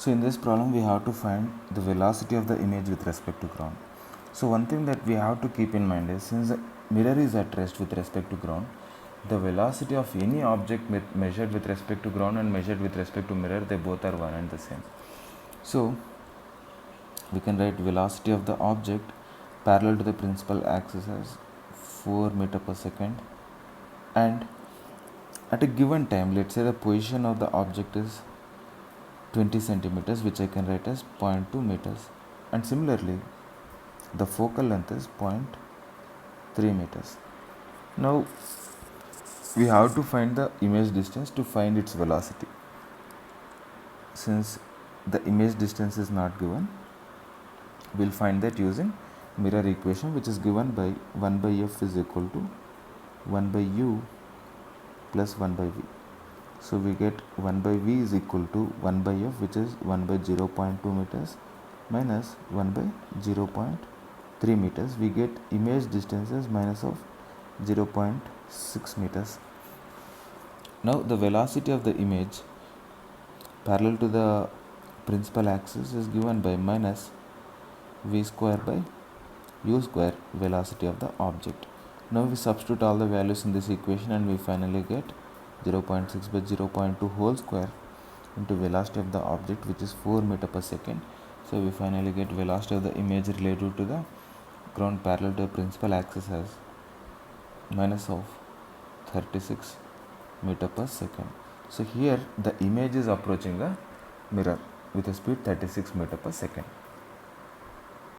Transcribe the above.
So in this problem we have to find the velocity of the image with respect to ground. So one thing that we have to keep in mind is, since the mirror is at rest with respect to ground, the velocity of any object measured with respect to ground and measured with respect to mirror, they both are one and the same. So we can write velocity of the object parallel to the principal axis as 4 meter per second, and at a given time, let's say the position of the object is 20 centimeters, which I can write as 0.2 meters, and similarly the focal length is 0.3 meters. Now we have to find the image distance to find its velocity. Since the image distance is not given, we'll find that using mirror equation, which is given by 1 by f is equal to 1 by u plus 1 by v. So we get 1 by v is equal to 1 by f, which is 1 by 0.2 meters minus 1 by 0.3 meters. We get image distance as minus of 0.6 meters. Now the velocity of the image parallel to the principal axis is given by minus v square by u square, velocity of the object. Now we substitute all the values in this equation and we finally get 0.6 by 0.2 whole square into velocity of the object, which is 4 meter per second. So we finally get velocity of the image related to the ground parallel to the principal axis as minus of 36 meter per second. So here the image is approaching the mirror with a speed 36 meter per second.